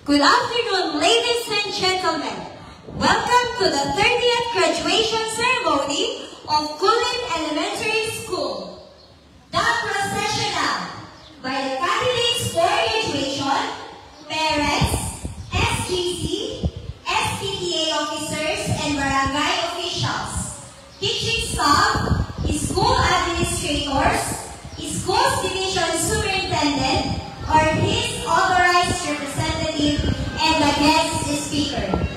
Good afternoon, ladies and gentlemen. Welcome to the 30th graduation ceremony of Kulin Elementary School. The processional by the candidates for graduation, parents, SGC, SPTA officers, and barangay officials, teaching staff, school administrators, school's division superintendent, or his authorized representative, and the guest speaker.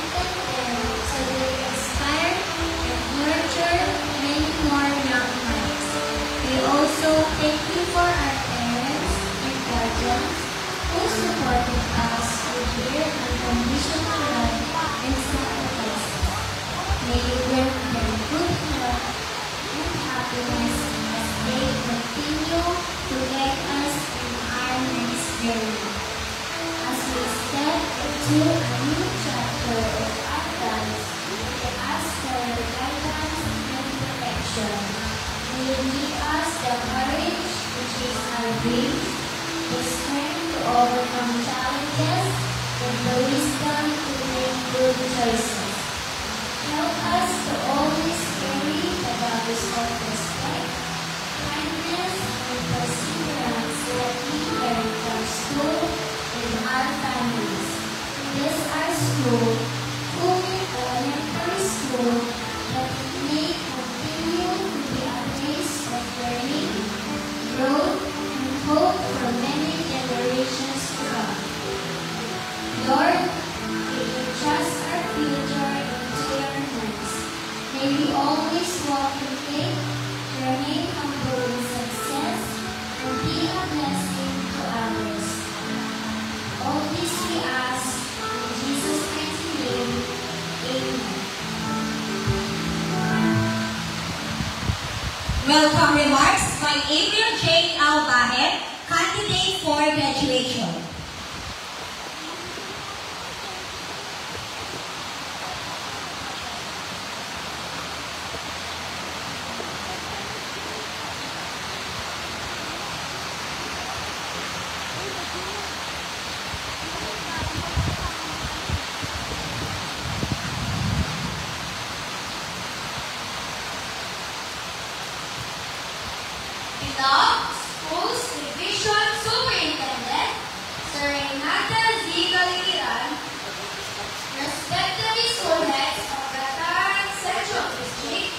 so they inspire and nurture many more young minds. We also thank you for our parents and guardians who supported us with their unconditional love and sacrifice. May you grant them good health and happiness as they continue to guide us in our next journey. As we step into a new chapter of our lives, we ask for your guidance and protection. May you give us the courage to chase our dreams, the strength to overcome challenges, and the wisdom to make good choices. Help us to always carry the values of respect, kindness, and perseverance that we learn from school and our families. This our school, Culin Elementary School, that it may continue to be a place of learning, growth, and hope for many generations to come. Lord, we entrust our future into your hands. May we always walk in faith, remain humble in success, and be a blessing to others. All this we ask in Jesus' mighty name. Amen. Welcome remarks by April J. Albahet, candidate for graduation. Beloved Schools Division Superintendent, Sir Renata Z. Galiran, respected school heads of Gataran Central District,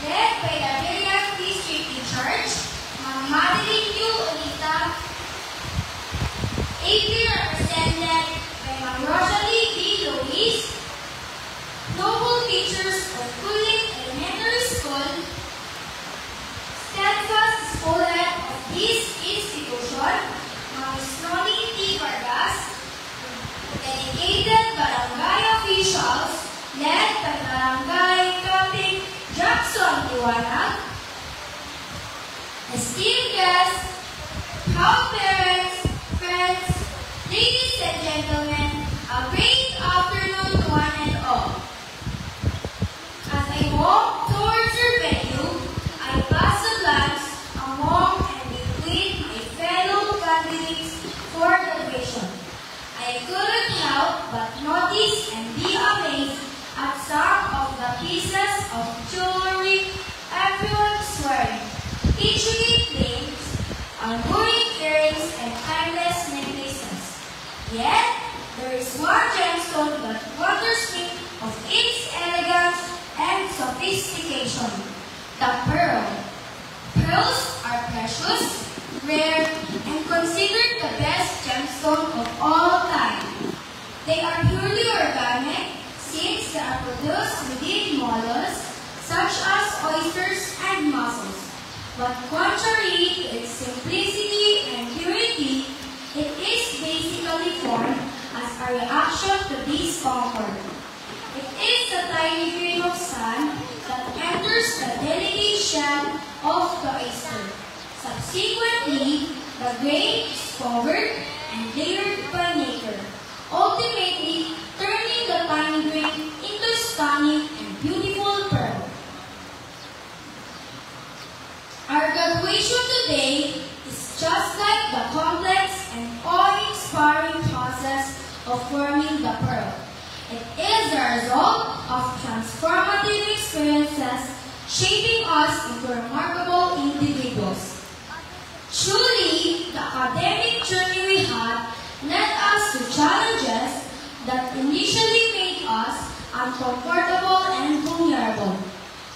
led by the brilliant district in charge, Ma'am Madeline U. Unita, ably represented by Ma'am Rosalie D. Luis, noble teachers of Culin Elementary School, steadfast school head of this institution, Ma'am Snoni T. Vargas, dedicated barangay officials led by Barangay Captain Jackson Iwanag, esteemed guests, proud parents, friends, ladies and gentlemen, a great afternoon to one and all. As I walk towards your venue, I pass a glance among and between my fellow candidates for graduation. I couldn't help but notice and be amazed at some of the pieces of jewelry everyone is wearing. Intricate names, alluring earrings, and timeless necklaces. Yet, there is one gemstone that wonders me of its elegance and sophistication. The pearl. Pearls are precious, rare, and considered the best gemstone of all time. They are purely organic since they are produced within mollusks such as oysters and mussels. But contrary to its simplicity and purity, it is basically formed as a reaction to discomfort. It is the tiny grain of sand that enters the delicate shell of the oyster. Subsequently, the grain is covered and layered by nature, ultimately turning the tiny grain into a stunning and beautiful pearl. Our graduation today is just like the complex and awe-inspiring process of forming the pearl. It is the result of transformative experiences shaping us into remarkable individuals. Truly, the academic journey we had led us to challenges that initially made us uncomfortable and vulnerable.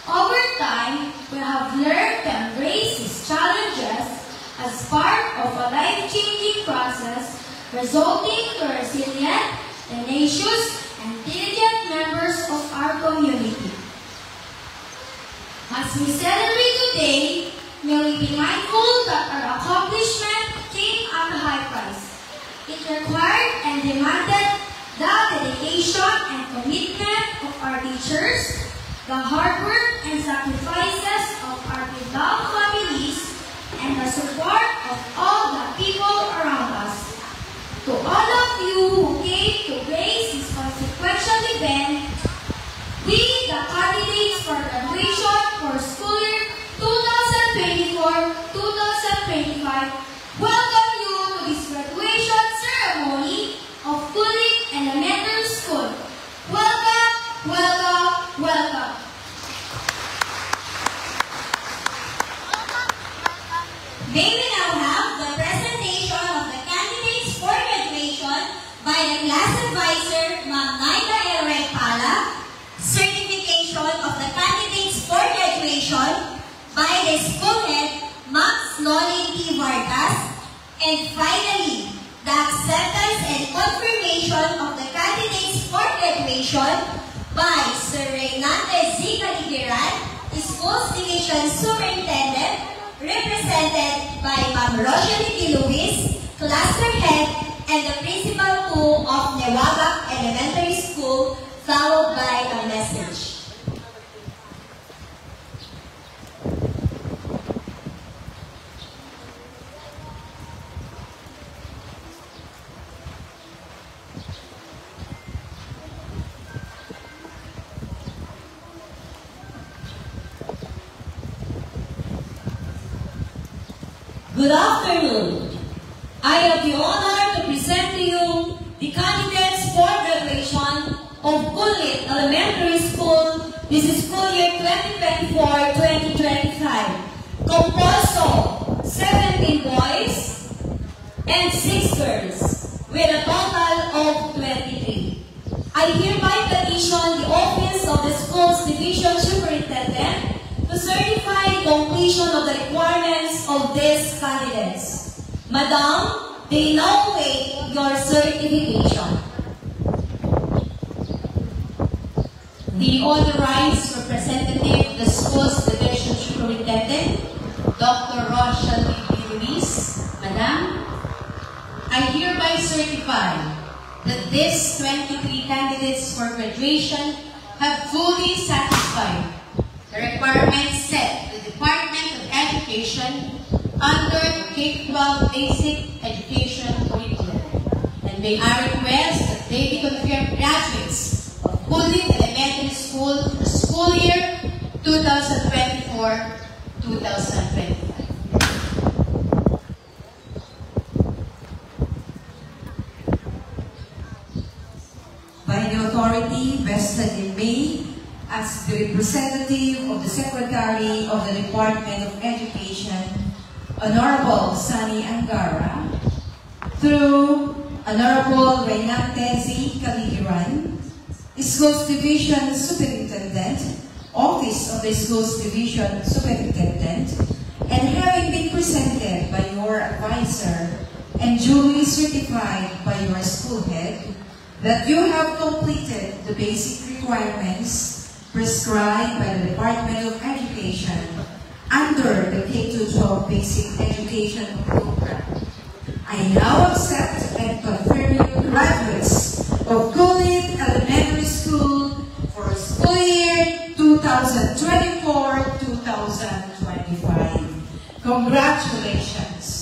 Over time, we have learned to embrace these challenges as part of a life-changing process, resulting to resilient tenacious, and diligent members of our community. As we celebrate today, may we be mindful that our accomplishment came at a high price. It required and demanded the dedication and commitment of our teachers, the hard work and sacrifices of our beloved families, and the support of all the people around us. To all of you who came to grace this consequential event, we, the candidates for graduation for school year 2024-2025, welcome you to this graduation ceremony of Kulit Elementary School. Welcome, welcome, welcome. May we now have the presentation of the candidates for graduation by the class advisor, Ma'am Naida L. Pala, certification of the candidates for graduation by the school head, Max Nolin T. Vargas, and finally, the acceptance and confirmation of the candidates for graduation by Sir Reynante Z. Caligiran, Schools Division Superintendent, represented by Ma'am Rosalie P. Luis, Cluster Head, and the Principal 2 of Newabak Elementary School, followed by a message. Good afternoon. I have the honor to present to you the candidates for graduation of Kulit Elementary School this is school year 2024-2025, composed of 17 boys and 6 girls, with a total of 23. I hereby petition the office of the school's division superintendent to certify completion of the requirements of these candidates. Madam, they now await your certification. The authorized representative of the school's division superintendent, Dr. Rosalie P. Luis. Madam, I hereby certify that these 23 candidates for graduation have fully satisfied the requirements set to the Department of Education under the K-12 Basic Education Curriculum. And may I request that they be confirmed graduates of Kulit Elementary School for school year 2024-2025. By the authority vested in me as the representative of the Secretary of the Department of Education, Honorable Sunny Angara, through Honorable Reynante Z. Caligiran, Schools Division Superintendent, Office of the Schools Division Superintendent, and having been presented by your advisor and duly certified by your school head, that you have completed the basic requirements prescribed by the Department of Education under the K-12 Basic Education Program. I now accept and confirm you graduates of Kulit Elementary School for school year 2024-2025. Congratulations!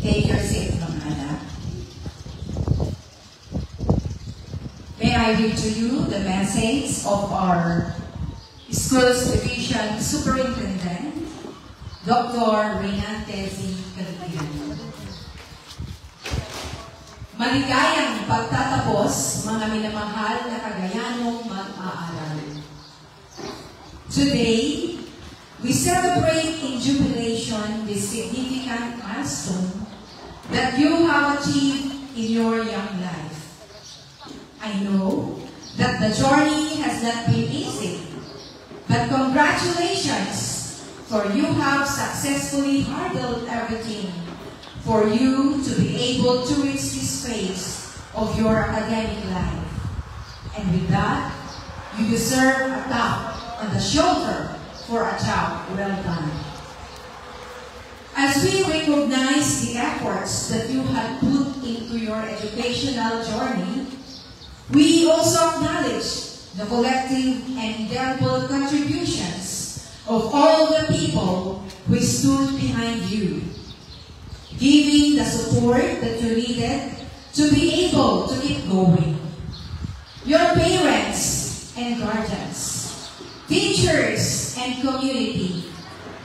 Take your seat, Ma'am Ana. May I read to you the message of our Schools Division Superintendent, Dr. Reynante Z. Caligiran. Maligayang pagtatapos, mga minamahal na kagayanong mag-aaral. Today, we celebrate in jubilation this significant milestone that you have achieved in your young life. I know that the journey has not been easy, but congratulations, for you have successfully hurdled everything for you to be able to reach this phase of your academic life. And with that, you deserve a tap on the shoulder for a job well done. As we recognize the efforts that you have put into your educational journey, we also acknowledge the collective and indelible contributions of all the people who stood behind you, giving the support that you needed to be able to keep going. Your parents and guardians, teachers and community,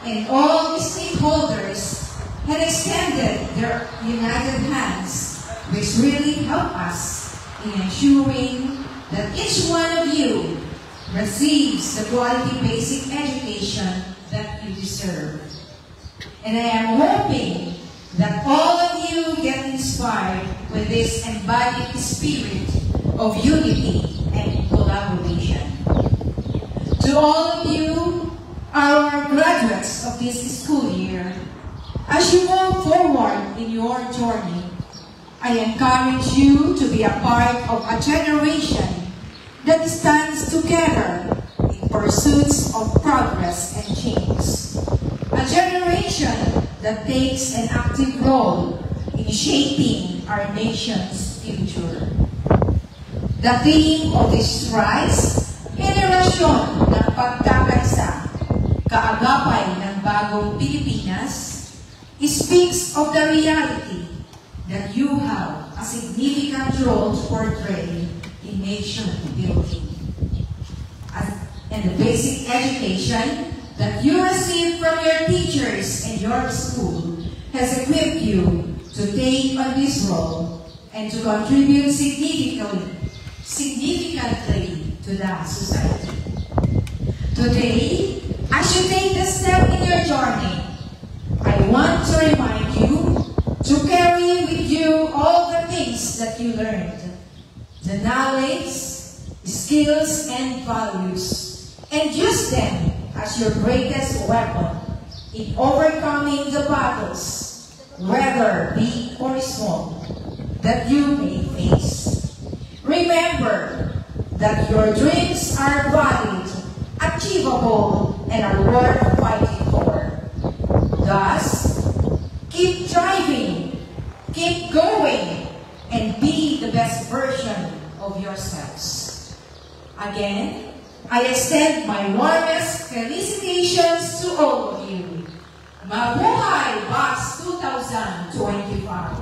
and all the stakeholders had extended their united hands, which really helped us in ensuring that each one of you receives the quality basic education that you deserve. And I am hoping that all of you get inspired with this embodied spirit of unity and collaboration. To all of you, our graduates of this school year, as you move forward in your journey, I encourage you to be a part of a generation that stands together in pursuits of progress and change. A generation that takes an active role in shaping our nation's future. The theme of this prize, Henerasyon ng Pagkakaisa, Kaagapay ng Bagong Pilipinas, speaks of the reality that you have a significant role to portray in nation building. And the basic education that you receive from your teachers and your school has equipped you to take on this role and to contribute significantly to the society. Today, as you take the step in your journey, I want to remind you to carry with you all the things that you learned, the knowledge, skills, and values, and use them as your greatest weapon in overcoming the battles, whether big or small, that you may face. Remember that your dreams are valid, achievable, and are worth fighting for. Thus, keep driving, keep going, and be the best version of yourselves. Again, I extend my warmest felicitations to all of you. Mabuhay Batch 2025!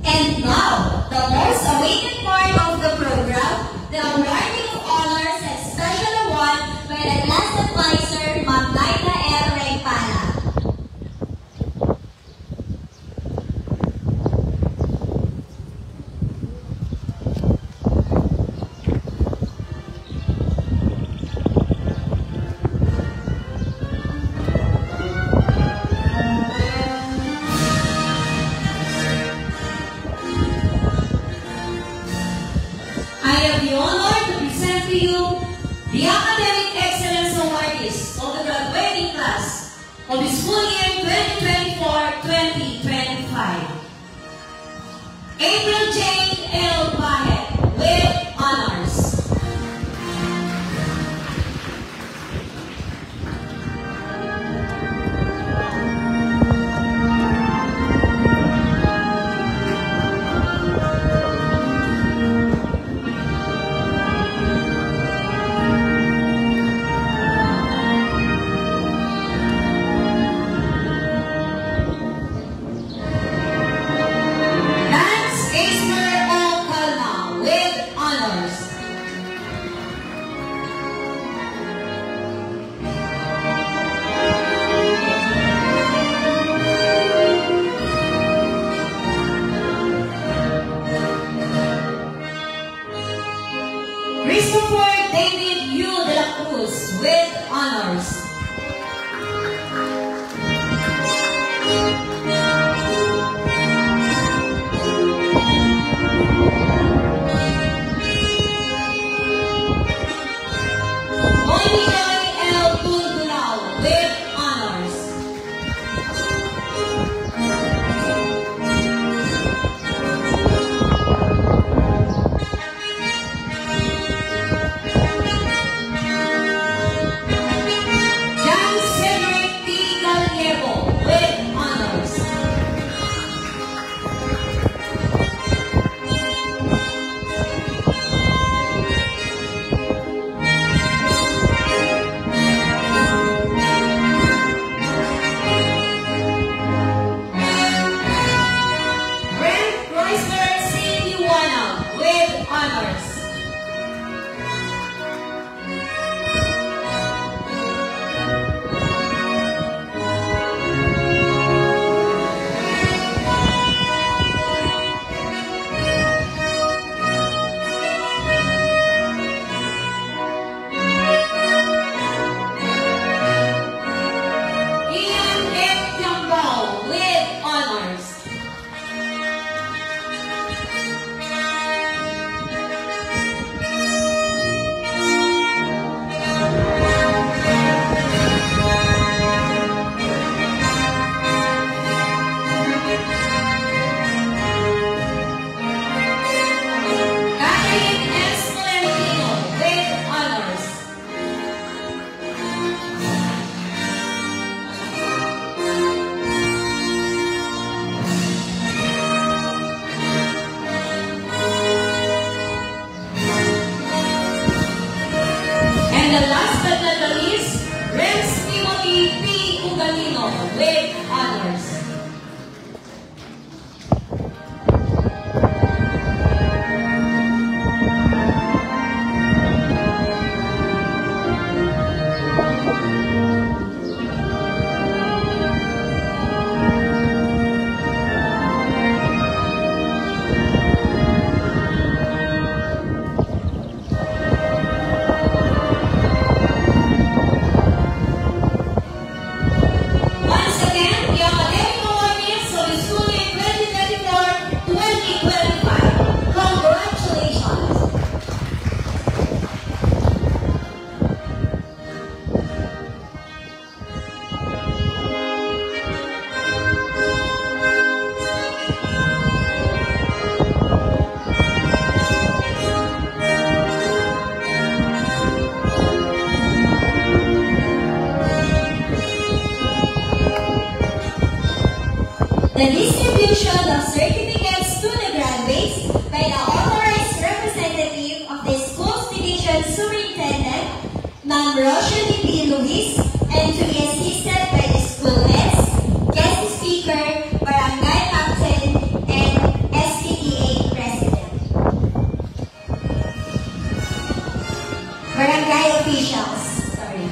And now, the most awaited part of the program, the awarding of honors and special award by the class advisor, Ma'am Laila L. Reypala. I have the honor to present to you the Academic Excellence Awardees of the graduating class of the school year 2024-2025. April Jane L. Bahet with honors. Lance Ismer O. Kalma with honors. distribution of certificates to the graduates by the authorized representative of the school's division superintendent, Ma'am Rochelle B. Luis, and to be assisted by the school heads, guest speaker, barangay captain, and SPTA president. Barangay officials. Sorry.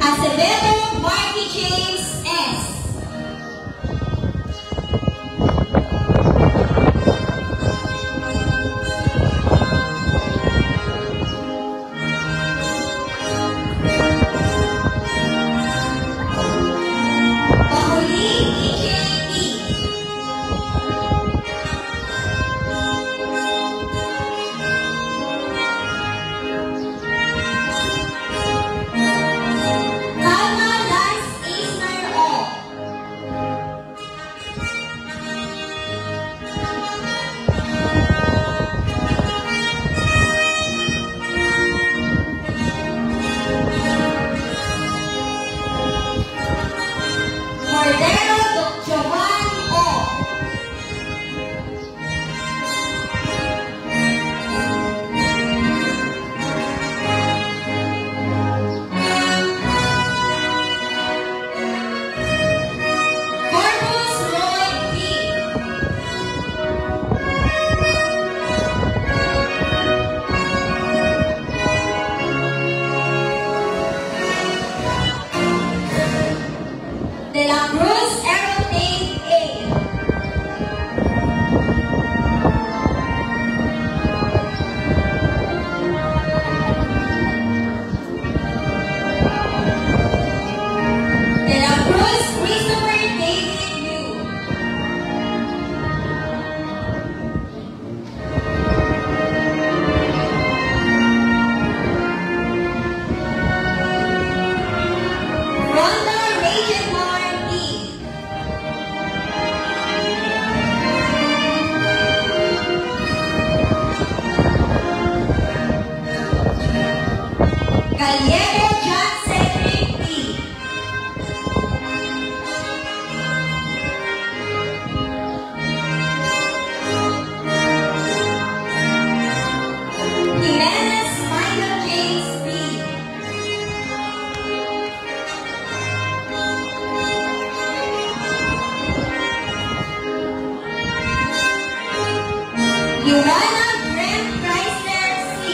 Acevedo Marky James S. Pauli EJP. Kalma Lance Ismail O. Cordero Jovan O. Corpus Roy P. De la Cruz Aeroplane A. De la Cruz Christopher David Liu. Ronda Regenmar P. Gallego John Cedric P. Jimenez Michael James P. Joanna Grant Chrysler C.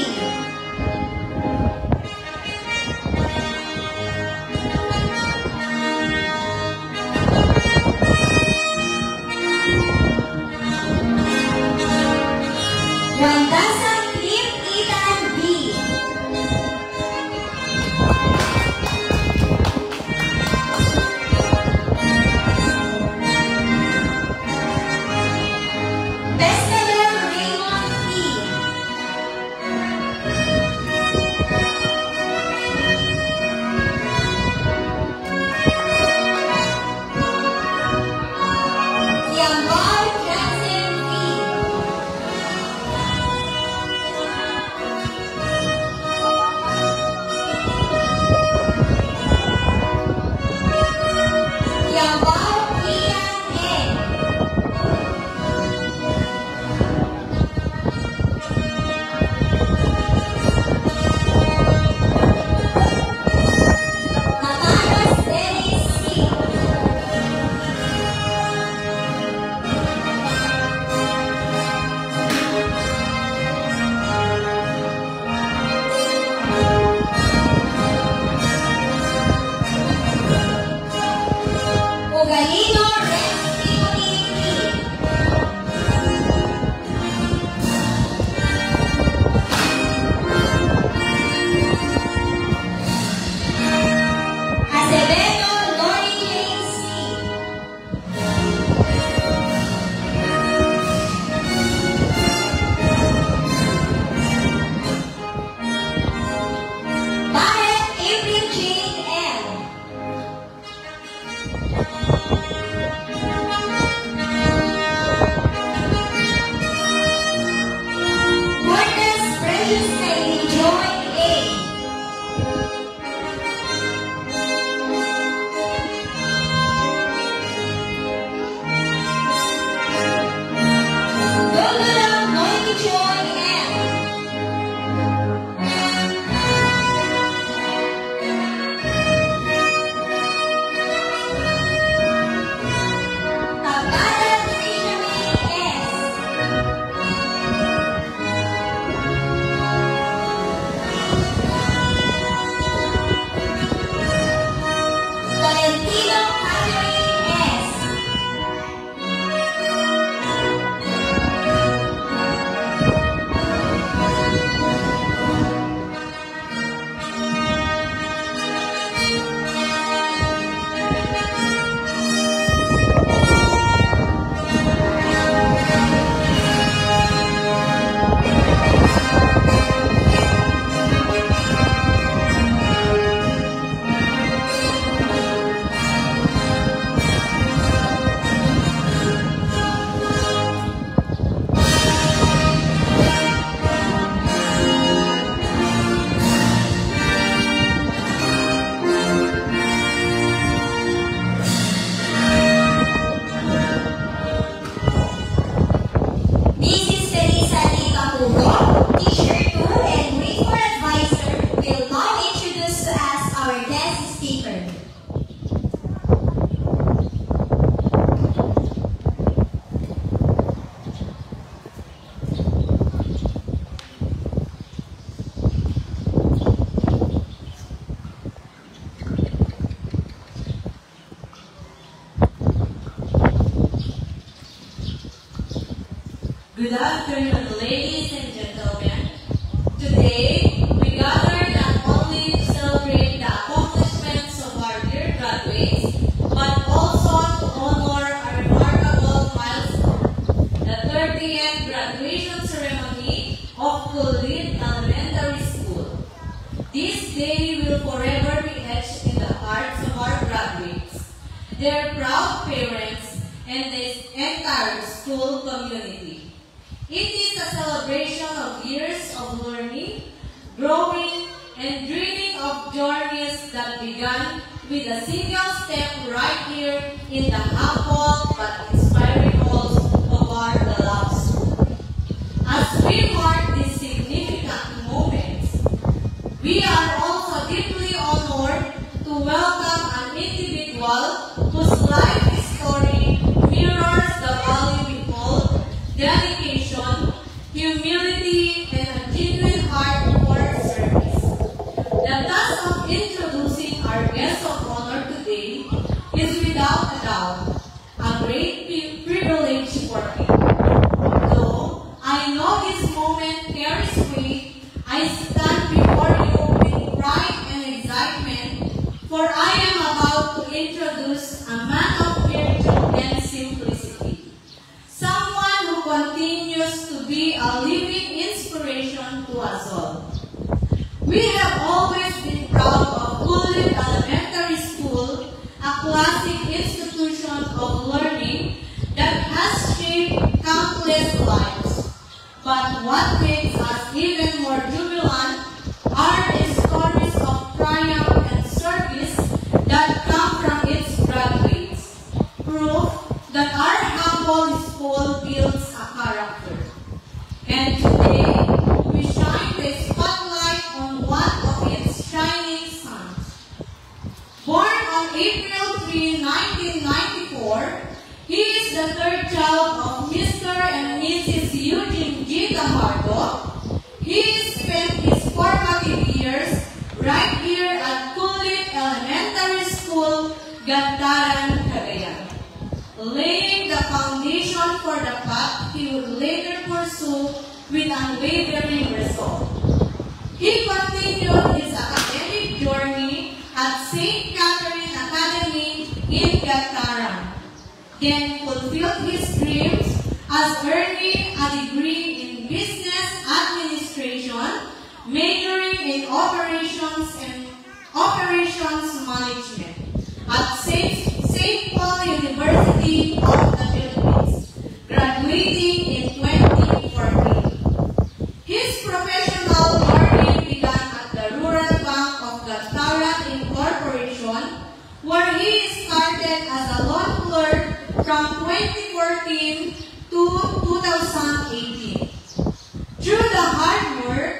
Good afternoon, ladies and gentlemen. Today, we gather not only to celebrate the accomplishments of our dear graduates, but also to honor a remarkable milestone, the 30th graduation ceremony of Kulit Elementary School. This day will forever be etched in the hearts of our graduates, their proud parents, and the entire school community. It is a celebration of years of learning, growing, and dreaming of journeys that began with a single step right here in the humble but inspiring halls of our beloved school. As we mark these significant moments, we are also deeply honored to welcome an individual whose life story mirrors the value we hold, dedication, humility, and a genuine heart for service. The task of introducing our guest of honor today is without a doubt a great privilege for me. Though I know this moment carries weight, I stand before you with pride and excitement, for I am about to introduce a man of virtue and simplicity. Someone who continues to be a living inspiration to us all. We have always been proud of Kulit Elementary School, a classic institution of learning that has shaped countless lives. But what makes us even more jubilant are the stories of triumph and service that come from its graduates, proof that our humble school builds a character. And today, we shine the spotlight on one of its shining suns. Born on April 3, 1994, he is the third child of Mr. and Mrs. Eugene G. Tamargo. He spent his formative years right here at Kulit Elementary School, Gandaran, Cagayan, laying the foundation for the path he would later pursue with unwavering resolve. He continued his academic journey at St. Catherine Academy in Gandaran, then fulfilled his dreams as earning a degree in business administration, majoring in operations management at St. Paul University of the Philippines, graduating in 2014. His professional journey began at the Rural Bank of Gandaran Incorporation, where he started as a loan clerk from 2014 to 2018. Through the hard work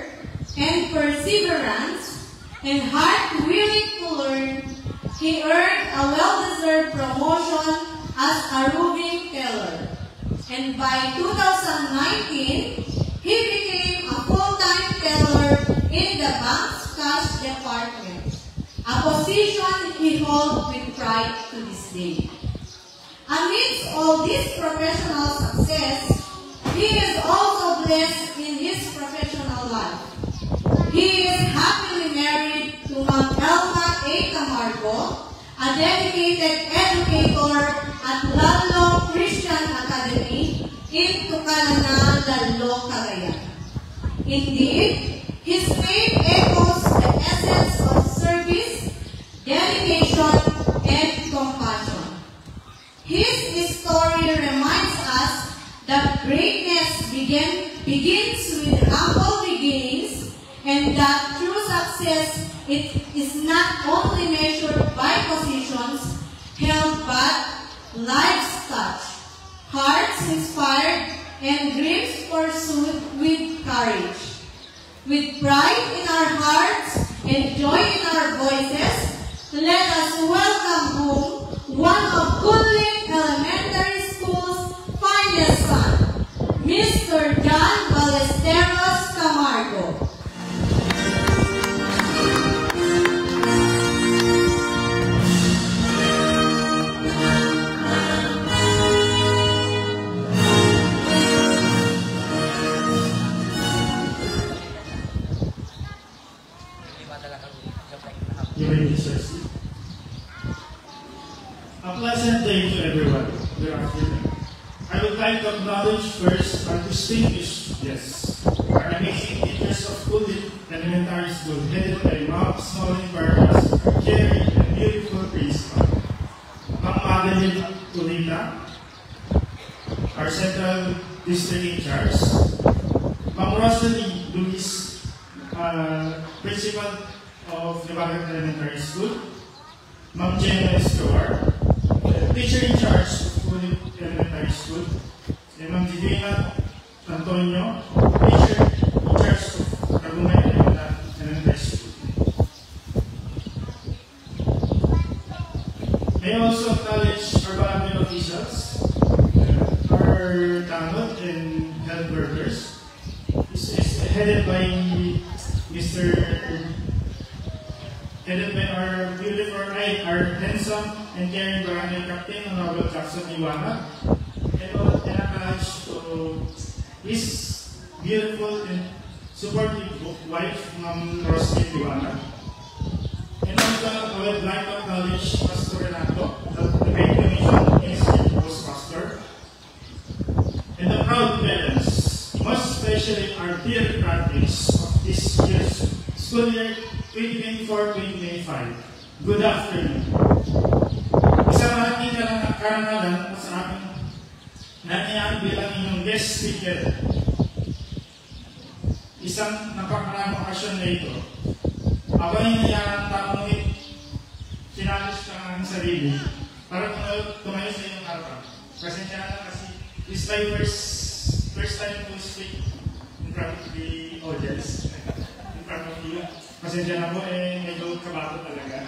and perseverance and heart willing to learn, he earned a well-deserved promotion as a roving teller. And by 2019, he became a full-time teller in the bank's cash department, a position he holds with pride to this day. Amidst all this professional success, he is also blessed in his professional life. He is happily married to Ma'am Elma A. Tamargo, a dedicated educator at Lalo Christian Academy in Tucalana, Lalo, Cagayan. Indeed, his name echoes the essence of service, dedication, and compassion. His story reminds us that greatness begins with humble beginnings, and that true success is not only measured by positions held but lives touched, hearts inspired, and dreams pursued with courage. With pride in our hearts and joy in our voices, let us welcome home one of Kulit Elementary School's finest son, Mr. John Ballesteros Camargo. You may be seated. A pleasant day to everyone. Good afternoon. I would like to acknowledge first our distinguished guests, our amazing teachers of Kulit Elementary School, headed by Ma'am Smolin Vargas, our caring and beautiful principal, Ma'am Madeline Tulita, our Central District in charge, Ma'am Rosalie Luis, Principal of Libagan Elementary School, Ma'am Jenna Escobar, teacher in charge of Kulit Elementary School, and Ma'am Divina Antonio, teacher in charge of Laguna Elementary School. May I also acknowledge our barangay officials, our tanod and health workers. This is headed by our beautiful, our handsome and caring barangay captain, Honorable Jackson Iwana, and acknowledge to his beautiful and supportive wife, Ma'am Roslyn Iwana. And also, I would like to acknowledge Pastor Renato, the Great Commission Institute Post Pastor, and the proud parents, most especially our dear graduates of this year's school year 2024-2025. Good afternoon. Isang malaking karangalan sa aking nangyayari bilang inyong guest speaker. Isang napakaraming okasyon na ito. Ako ay nangyayarang taong sinalis ka ng aking sarili para tumayo sa iyong harapan. Pasensya na lang kasi this is my first time to speak in front of the audience. In front of you. Pasensya na po, medyo kabato talaga.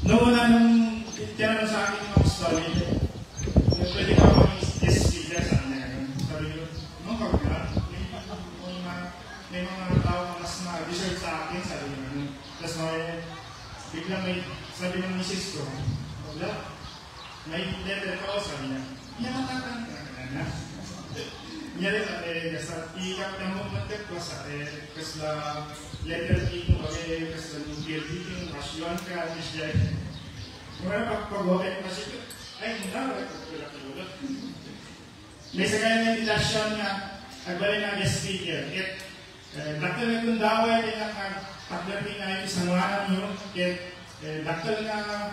Noong una nung tinanong sa akin yung mga story, pwede ka ako guest speaker sa kanya. Sabi ko, nung pagka, may mga tao na mas ma-deserve sa akin, sabi ko. Tapos biglang may, sabi ng misis ko, wala, may letter ko, sabi niya, yaman na. Nyari sa kasat ikat yang mo matek ko sa kasla letter king bagi kasla nungkir king kasuan ka disya. Mura pagpagawin kasi ay hindi ko pala. May sakay na invitation nga agbalik na guest speaker. Daktal na kung daway din ang pagdating na ito sa mga nyo. Daktal na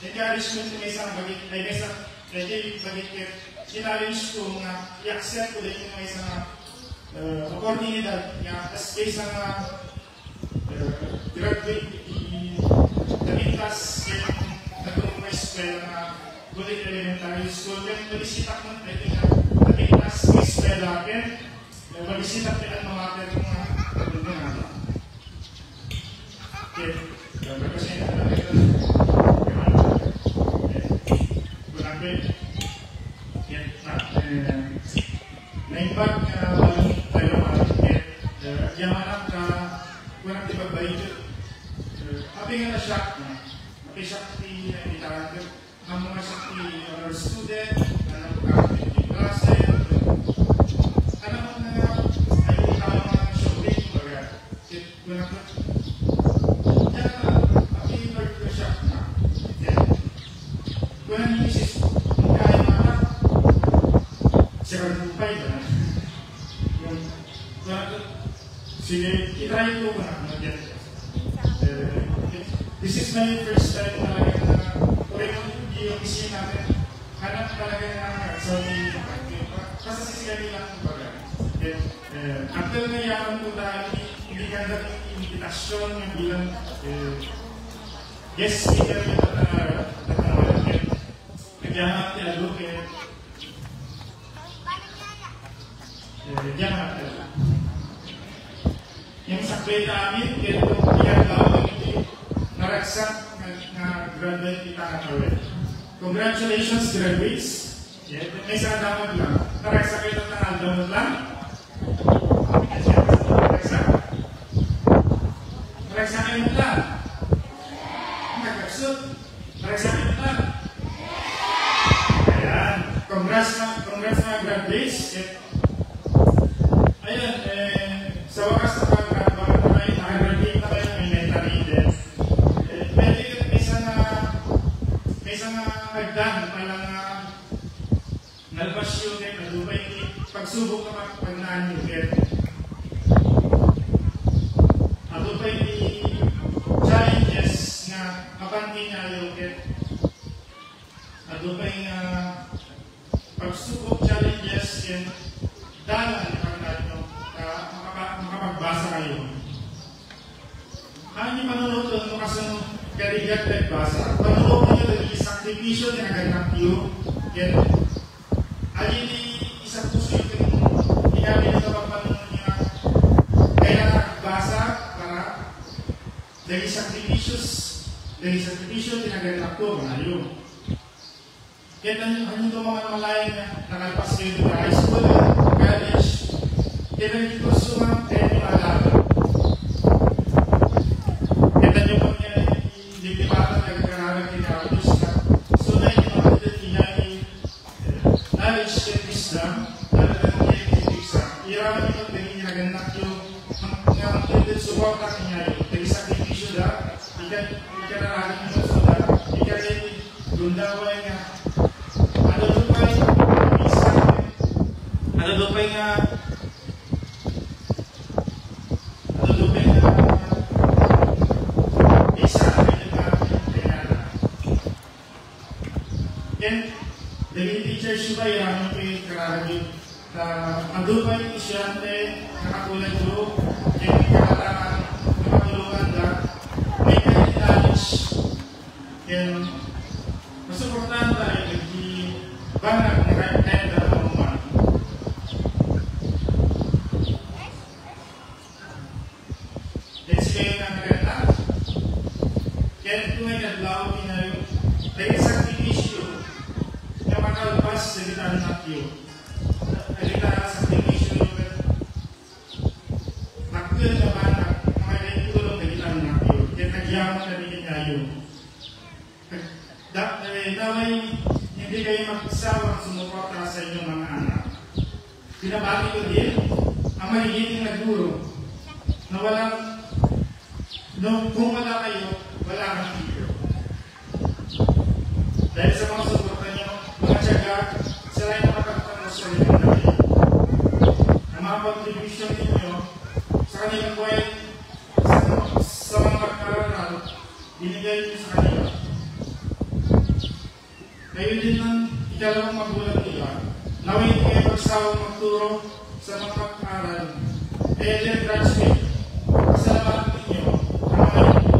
encouragement may isang bagay ay isang bagay challenge ko nga i-accept ko din yung isang oportunidad nga as isang graduate namintas yung mga eskwela na Kulit Elementary School then malisitap mo namintas yung eskwela akin malisitap din ang mga atin mga kasi naimbag tayo makakit yung anak ka kurang dipagbalik habi nga na shock maki-shock itaran ang mga shock honor student na napagkakit yung klase ano mo na ay tawag mga shopping baga kurang habi yung shock na kurang isis kaya mga siya pa ito yung sige, itry ko na mag-get this is my first time talaga na yung isi natin hanap talaga na sa kasi sisigari lang ito baga until ngayon ko dahil hindi ganda ng invitasyon yung bilang yes, speaker yung natanawalan nagyahanap ni Aluke jangan ada. Yang sakit amin, kita biar tahu ini naraksa na graduate kita nakawin. Congratulations graduates. Ya, may isa dapat lang. Naraksa kita na dapat lang. Naraksa kayo lang. Nagkaksot. Naraksa kayo lang. Ayan. Congrats na graduates. Ayan, ganahan nyo ket. Ato pa challenges nga kapanti niya yung ket. Ato pa pagsubok challenges ken dalan makapagbasa kayo. Ano yung panunod doon mo kasi karigat nagbasa? Panunod nyo doon yung sakripisyo na naganap nyo. Yan. Alin isang puso yung inabi nito pag panunod nyo na kaya nagbasa para dahil sakripisyo tinaganap ko, malayo. Kaya ano ito mga malayan na nakalpas kayo doon high school, college, kaya naging kurso nga kaya nyo alaga. Kita nyo po niya hindi dibatan na nagkakaroon kinakabus na sunay yung mga pinagkinay knowledge and wisdom talagang niya yung exam. Iraman nyo kung ganyan naganak yung mga pinagkinay support na kinay nag-sakripisyo na ikanaragan nyo so na ikanay gundaway nga ano doon pa nga then, the teachers ba yung karagyo na andun pa yung isyante, nakakulan ko, yung kakatangan, nakatulungan na, may knowledge. Yan, mas importante tayo, nag-banag na kahit na naman. Then, sila yung nagkata. Kaya kung may naglaw, dahil isang tinisyo, na makalabas sa gitara ng tiyo. Nagitara sa tinisyo, nakil naman na mga tulong na gitara ng tiyo. Kaya nagyaman na rin tayo. Dahil hindi kayo magsawang sumuporta sa inyong mga anak. Pinabati ko din, ang mahigiting na guro, na walang, kung wala kayo, wala kang tiyo. Dahil sa mga suporta niyo, mga tiyaga, sila yung makakatang sa kanilang nabi. Ang mga contribution ninyo sa kanilang buhay, sa mga pagkararal, binigay niyo sa kanila. Kayo din ng ikalawang magulang nila, naway kayo magsawang magturo sa mga pagkaral. Kaya graduate, salamat ninyo, ang mga ito.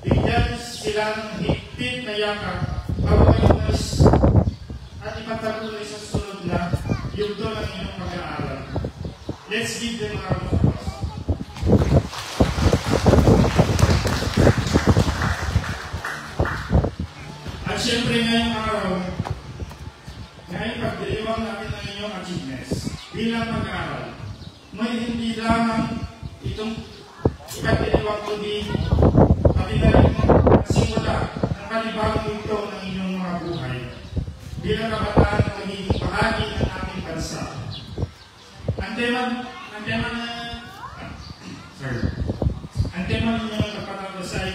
Bigyan silang higpit na yakap bago kayo umalis at ipagtaguloy sa susunod na yugto ng inyong pag-aaral. Let's give them a round of applause. At syempre ngayong araw, ngayong pagdiriwang natin ng inyong achievements bilang pag-aaral, may hindi lamang itong ipagdiriwang kundi pati na rin simula ng panibagong yugto ng inyong mga buhay bilang kabataan na magiging bahagi ng ating bansa. Ang tema ninyong kapatapos ay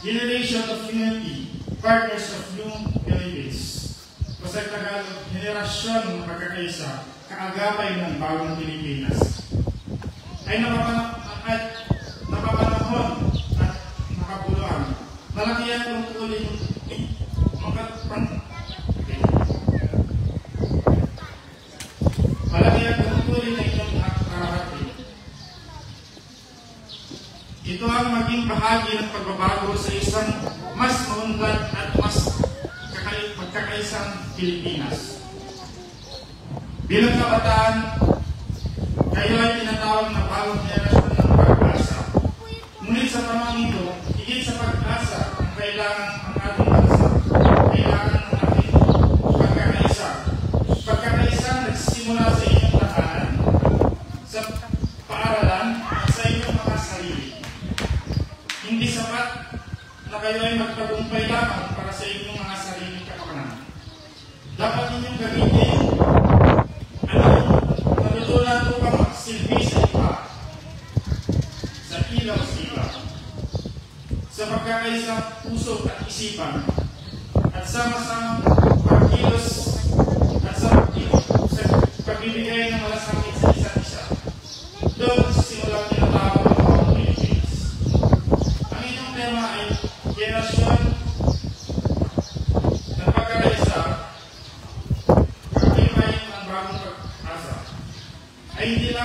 Generation of Unity, Partners of New Philippines. O sa Tagalog, Henerasyon ng Pagkakaisa, Kaagapay ng Bagong Pilipinas. Ay napapanahon at nakapuluan. Malaki ang tungkulin na inyong nakakarating. Ito ang maging bahagi ng pagbabago sa isang mas maunlad at mas magkakaisang Pilipinas. Bilang kabataan, kayo ay tinatawag na bagong henerasyon ng pag-asa. Ngunit sa panahon ito, higit sa pag-asa ang kailangan ang ating bansa. Kailangan ng ating pagkakaisa. Pagkakaisa nagsisimula sa inyong tahanan, sa paaralan, at sa inyong mga sarili. Hindi sapat na kayo ay magtagumpay lamang para sa inyong mga sariling kapakanan. Dapat ninyong gamitin ang natutunan upang magsilbi sa iba, sa ilaw sa iba, sa pagkakaisa puso at isipan, at sama-sama pagkilos at sa pagbibigay ng malasakit sa isa't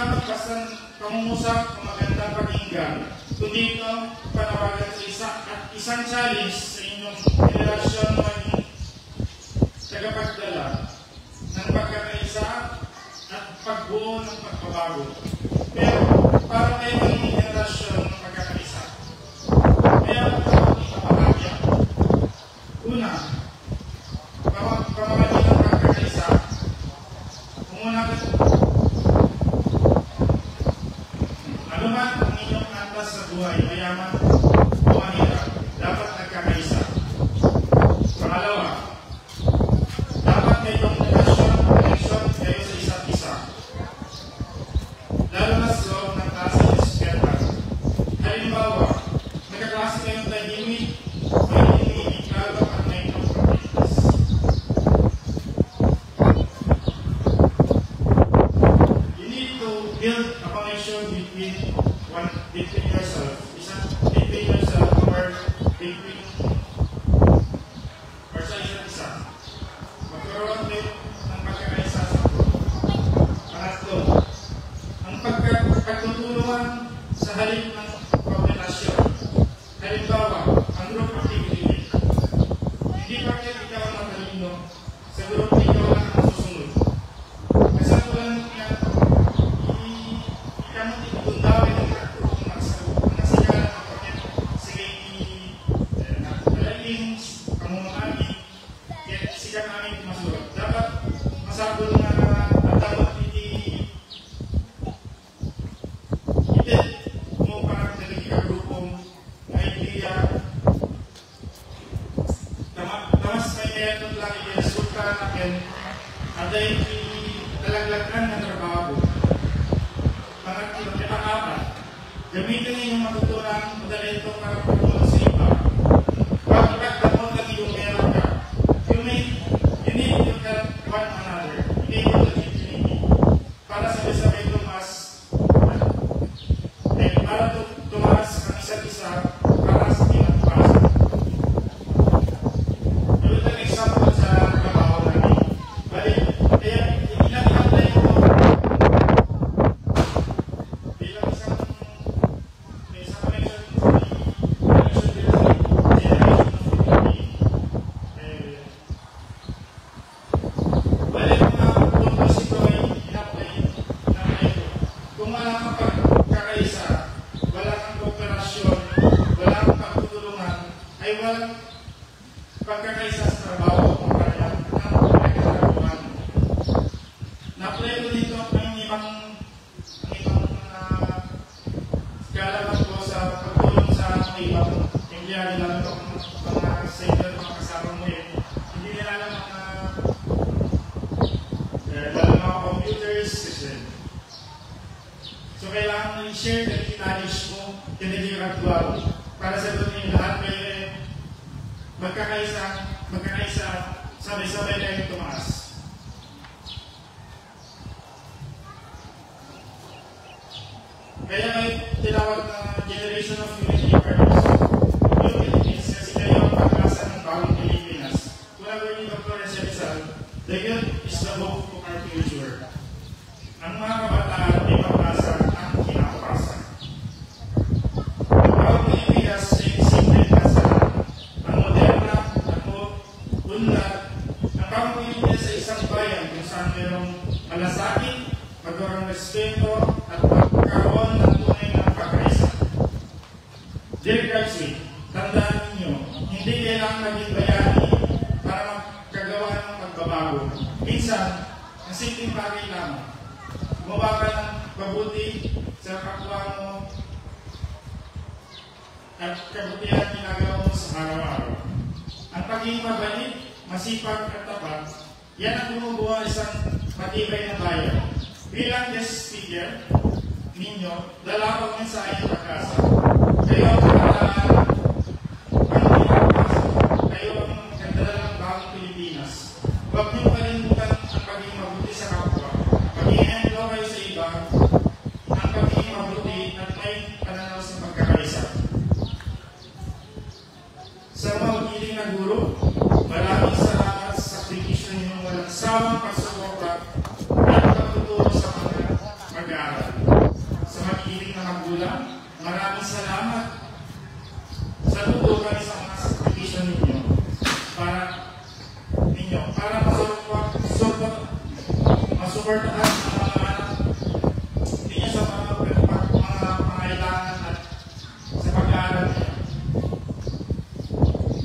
lamang basta pangungusap o magandang pakinggan, kundi itong panawagan sa isang challenge sa inyong generasyon na maging tagapagdala ng pagkakaisa at pagbuo ng pagbabago. Pero para kayo maging generasyon ng pagkakaisa, meron ito ang ipapahagya. Una, pamamagitan ng pagkakaisa, umuna anuman ang inyong antas sa buhay, mayaman o mahirap, dapat nagkakaisa. Pangalawa, dapat mayroong connection kayo sa isa't isa. Lalo na sa loob ng klase ng eskwela. Halimbawa, nagkaklase kayong tahimik, may hinihinig lalo at may pagkakitas. You need to build a connection between yourself, or sa isa't isa. Magkaroon din ng pagkakaisa sa group. Pangatlo, ang pagtutulungan sa halip ng koordinasyon. Halimbawa, ang group activity. Hindi bakit ikaw ang matalino, sa group ikaw lang ang susunod. Kasi tulad niya, ikamot itutundawin ng nagsikalan ng pakit. Sige, nagpalaling, pamumahagi, sikat namin masulot. Dapat masabol na dapat hindi mo parang nalagay ka grupong idea. Tamas may meron lang i-resulta natin at ay talaglagan ng trabaho. Pang-apat, gamitin ninyong matutunan talento para pagtulong sa iba. Huwag ipagdamot ang iyong meron ka. You need to help one another. You need to continue. Para sabay-sabay tumas. Para tumas ang isa't isa para sa kinabukasan. Yun ang example sa trabaho namin. Balik, kaya ilang-apply ito bilang isang connection balik mga puntos ito ay in-apply na ito. Kung wala kang pagkakaisa, wala kang kooperasyon, wala kang pagtutulungan, ay walang pagkakaisa sa trabaho kung kaya ng pagkakaroon. Na-apply ko dito ang ibang kalaban ko sa pagtulong sa ibang empleyado, lalo ito mga sailor, mga kasama mo eh. Hindi nila alam lalo mga computers kasi. So kailangan mo i-share the knowledge mo kinigiragdual para sa doon lahat kayo magkakaisa, sabay-sabay kayo tumaas. Kaya may tinawag na generation of unity partners. Yung Philippines, kasi kayo ang pag-asa ng bagong Pilipinas. Kung nagawin ni Dr. Rizal, the youth is the hope of our future. Ang mga kabataan ay pag-asa ang kinabukasan. Ang bagong Pilipinas ay simple na ang moderna at unlad. Ang bagong Pilipinas ay isang bayan kung saan mayroong malasakit, magkaroon ng respeto, at magkaroon ng tunay ng pagkaisa. Dear graduate, tandaan ninyo, hindi kailangan maging bayani para magkagawa ng pagbabago. Minsan, ang simpleng bagay lamang. Gumawa ka ng mabuti sa kapwa mo at kabutihan ginagawa mo sa araw-araw. Ang pagiging mabait, masipag at tapat, yan ang bumubuo isang matibay na bayan. Bilang guest speaker ninyo, dala ko mensahe ng pag-asa. Kayo ang kabataan, kayo ang gandala ng bagong Pilipinas. Huwag niyo kalimutan ang pagiging mabuti sa kapwa. Pag-i-enjoy kayo sa iba, ang pagiging mabuti at may pananaw sa pagkakaisa. Sa mga umiling na guro, maraming salamat sa sakripisyo ninyong walang sawang pagsuporta at pagtutulong sa mga mag-aaral. pag-ibig na magulang. Maraming salamat. Saludo kami sa mga sakripisyo ninyo para masuportahan ang mga anak ninyo sa mga pangailangan at sa pag-aaral niyo.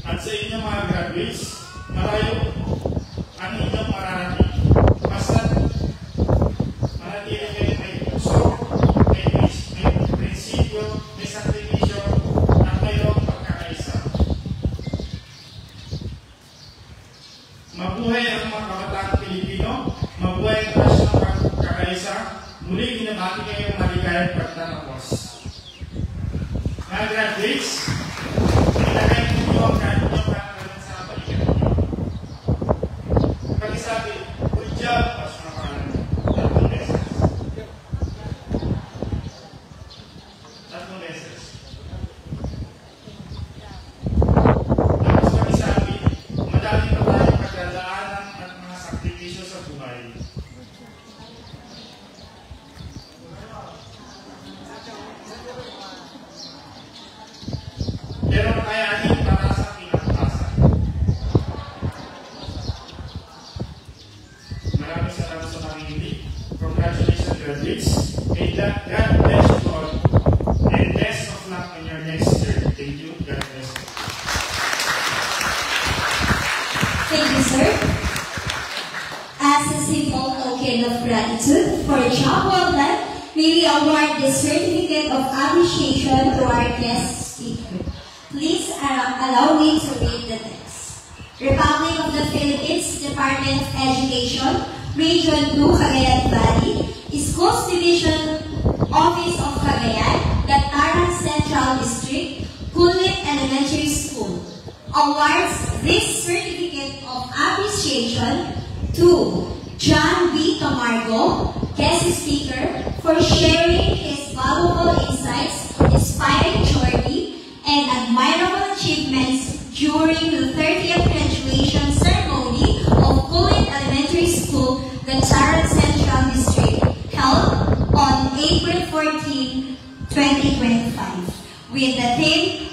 At sa inyo mga graduates, malayo ang inyong mararating. Basta manatili kayo may puso, may prinsipyo, may sakripisyo, at mayroong pagkakaisa. Mabuhay ang mga kabataan Pilipino, mabuhay ang nasyonal pagkakaisa, muli binabati kayong maligayang pagtatapos. Mga graduates, ilagay ninyo ang kanyang pangalan sa balikan ninyo. Pag-isabi, good job, pas mga pangalan. Tatlong beses. Tatlong beses. Tapos pag-isabi, madami pa tayong pagdadaanan at mga sakripisyo sa buhay. Pero kakayanin para sa pinakatasan. Maraming salamat sa pakikinig. Congratulations, graduates. May God bless you all. And best of luck on your next term. Thank you. God bless you. Thank you, sir. As a simple token of gratitude for a job well done, may we award the certificate of appreciation to our guest speaker. Please allow me to read the text. Republic of the Philippines, Department of Education, Region 2, Cagayan Valley, Schools Division, Office of Cagayan, Gataran Central District, Kulit Elementary School, awards this certificate of appreciation to John B. Camargo, guest speaker, for sharing his valuable insights, inspiring journey, and admirable achievements during the 30th graduation ceremony of Kulit Elementary School, Gataran Central District, held on April 14, 2025, with the theme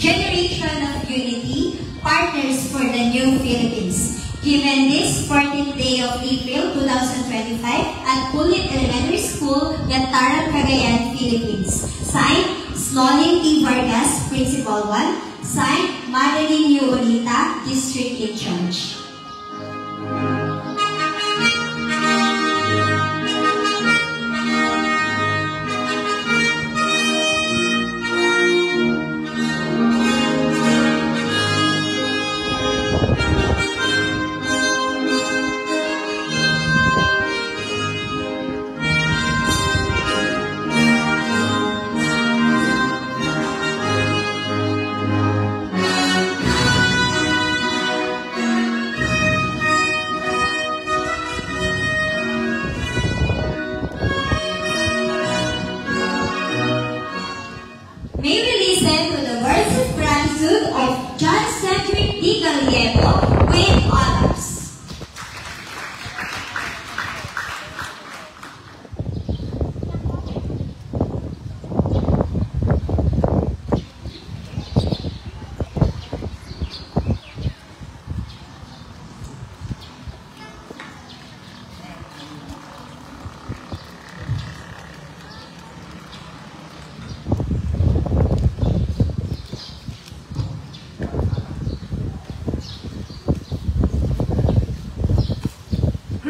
Generation of Unity, Partners for the New Philippines, given this 14th day of April 2025 at Kulit Elementary School, Gataran, Cagayan, Philippines. Signed, Slolin T. Vargas, Principal 1. Signed, Madeline Uolita, District in Charge. May we listen to the words of gratitude of John Cedric D. Gallego with honors.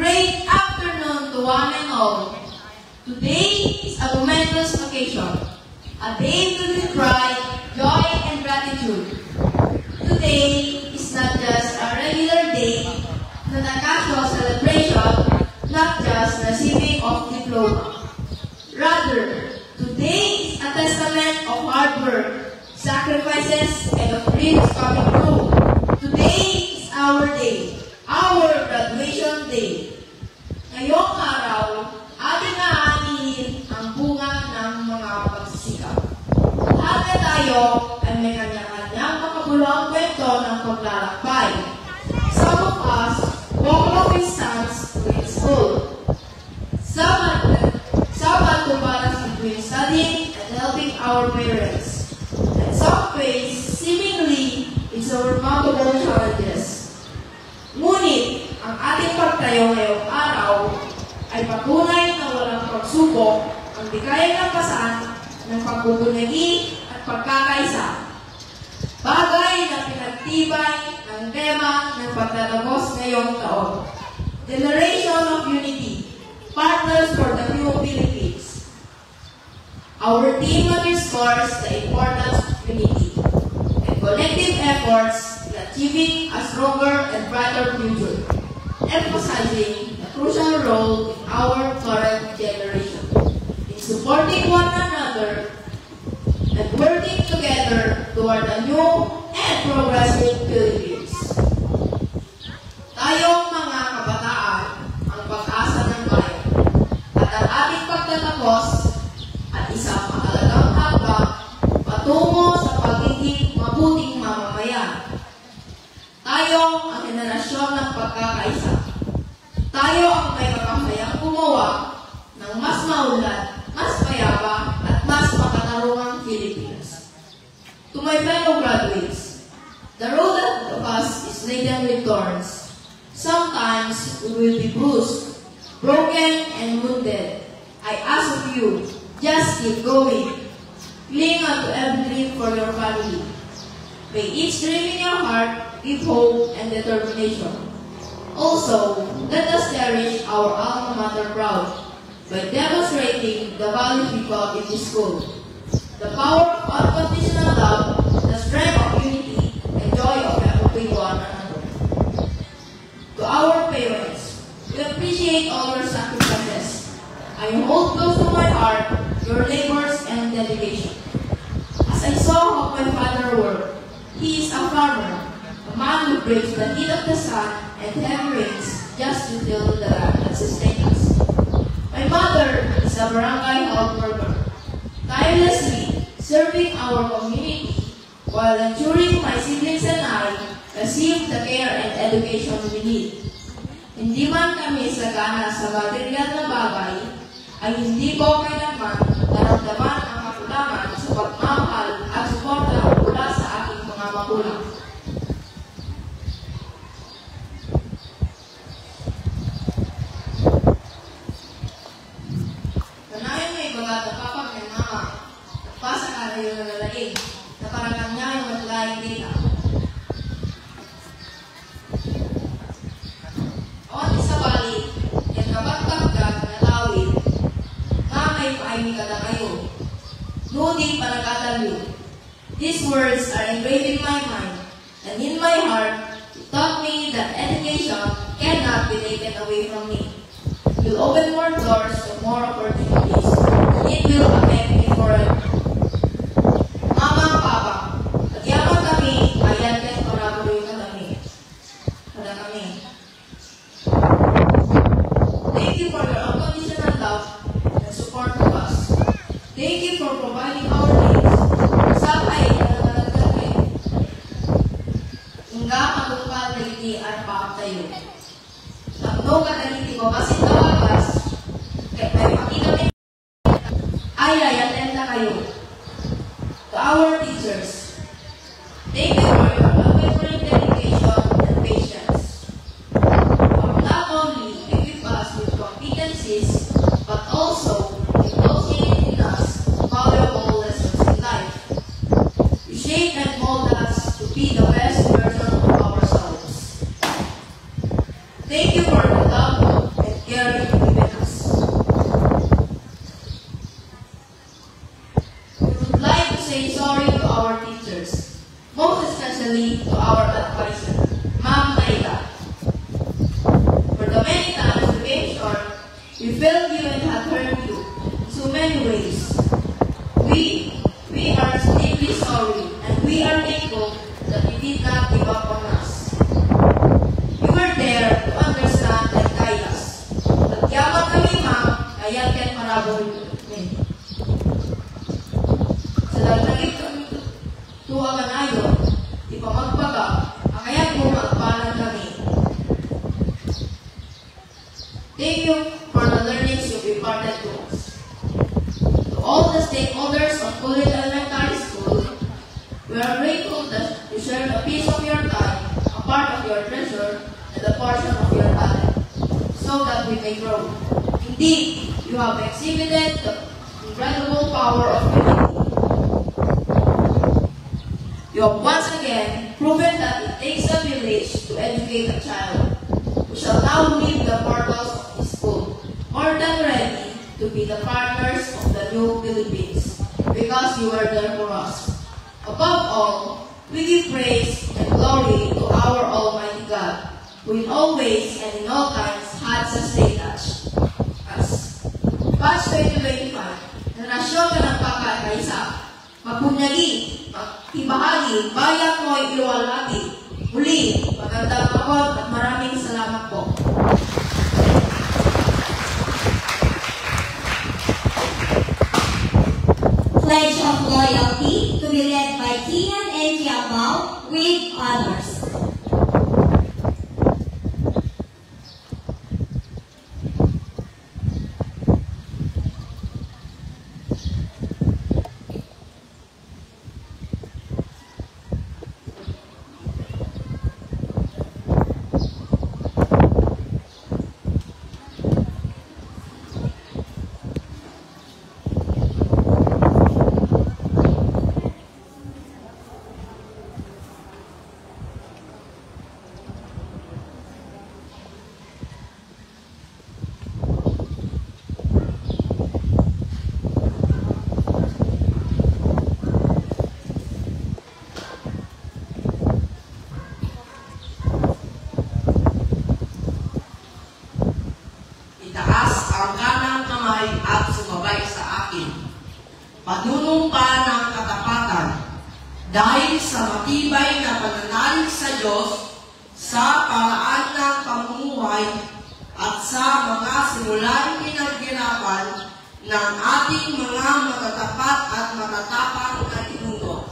Great afternoon to one and all. Today is a momentous occasion, a day filled with pride, joy, and gratitude. Today is not just a regular day, not a casual celebration, not just receiving of diploma. Rather, today is a testament of hard work, sacrifices, and of dreams coming true. Today is our day, our graduation day. Ngayong araw, ating aanin ang bunga ng mga pagsisikap. Lahat na tayo ay may kanya-kanyang makabuluhang kwento ng paglalakbay. Some of us walk long distance to school. Some at to para sa between studying and helping our parents. In some ways, seemingly, it's a remarkable challenges. Ngunit, ang ating pagtayo ngayong araw ay patunay na walang pagsubok ang di kayang lampasan ng pagbubunyagi at pagkakaisa. Bagay na pinagtibay ng tema ng pagtatapos ngayong taon. Generation of Unity, Partners for the New Philippines. Our team underscores the importance of unity and collective efforts in achieving a stronger and brighter future, emphasizing the crucial role in our current generation in supporting one another and working together toward a new and progressive Philippines. Tayong mga kabataan ang pag-asa ng bayan at ang ating pagtatapos at isang mahalagang hakbang patungo sa pagiging mabuting mamamayan. Tayo ang henerasyon ng pagkakaisa. Tayo ang may kakayahang gumawa ng mas maunlad, mas mayabang at mas makatarungang Philippines. To my fellow graduates, the road ahead of us is laden with thorns. Sometimes we will be bruised, broken, and wounded. I ask of you, just keep going. Cling on to every dream for your family. May each dream in your heart give hope and determination. Also, let us cherish our alma mater proud by demonstrating the values we taught in this school. The power of unconditional love, the strength of unity, and joy of helping one another. To our parents, we appreciate all your sacrifices. I hold close to my heart your labors and dedication. As I saw how my father worked, he is a farmer, a man who breaks the heat of the sun and heavy rains just to till the land and sustain us. My mother is a barangay health worker, tirelessly serving our community while ensuring my siblings and I receive the care and education we need. Hindi man kami sagana sa material na bagay, ay hindi ko kailanman naramdaman ang kakulangan sa pagmamahal at suporta mula sa aking mga magulang. Kanayon may bagat na kapag ng mama, nagpasa ka na yung nalalaig, na parang kanya yung matlaing dita. On sa balik, yung kabagkagdag na tawid, mamay paaymi ka na kayo. Ngunit panagkataliw. These words are engraved in my mind, and in my heart, it taught me that education cannot be taken away from me. It will open more doors to more opportunities, and it will affect me forever. Mama, Papa, nagyaman kami, ayan kayo parabuloy ka kami. Kada kami. Thank you for your unconditional love and support to us. Thank you for providing our needs. Sakay na nalagkakay. Hingga matupad na hindi at paaktayo. Takno ka na hindi ko kasi tawagas. Kahit may makita may ay atenda kayo. To our teachers, thank you for your unwavering dedication and patience. Not only equip us with competencies, but also inculcated in us valuable lessons in life. You shape and mold us to be the best version of ourselves. Thank you for the love and care you've given us. We would like to say sorry to our teachers, most especially to our advisor, Ma'am Naida. For the many times we came short, we felt you and had hurt you in so many ways. We are deeply sorry, and we are thankful that you did not give up on us. You were there to understand and guide us. At yaman kami, ma'am, kaya ken marabol min. Sa dalagit kami tuwagan ayon, di pa magbaga, ang kaya mo magpalan kami. Thank you for the learnings you've imparted to us. To all stakeholders of Coolidge Elementary School, we are grateful that you share a piece of your time, a part of your treasure, and a portion of your talent, so that we may grow. Indeed, you have exhibited the incredible power of unity. You have once again proven that it takes a village to educate a child. We shall now leave the portals of this school, more than ready to be the partners of the new Philippines, because you are there for us. Above all, we give praise and glory to our Almighty God, who in all ways and in all times had sustained us. Batch 2025, Henerasyon ka ng pagkakaisa, magpunyagi, ibahagi, bayak mo'y iluwalhati. Muli, magandang hapon at maraming salamat po. Pledge of Loyalty to be led by Kian and Kiabao with honors. Panunumpa ng katapatan dahil sa matibay na pananalig sa Diyos sa paraan ng pamumuhay at sa mga simulang pinaghirapan ng ating mga matatapat at matatapang na ninuno.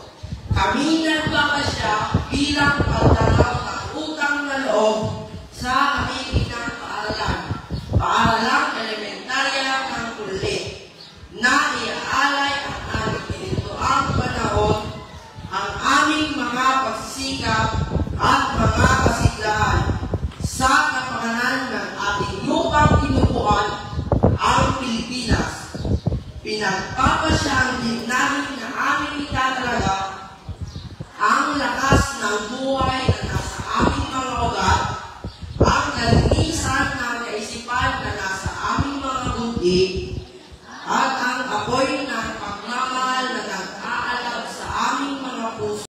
Kami nagpapasya bilang pagdalaw ng utang na loob sa aming paaralan, paaralang elementarya ng Kulit, na iaalay ang aming pinintuang panahon, ang aming mga pagsisikap at mga kasiglahan sa kapakanan ng ating lupang tinubuan, ang Pilipinas. Pinagpapasyahan din namin na aming itatalaga ang lakas ng buhay na nasa aming mga ugat, ang kalinisan ng kaisipan na nasa aming mga buti, at ang apoy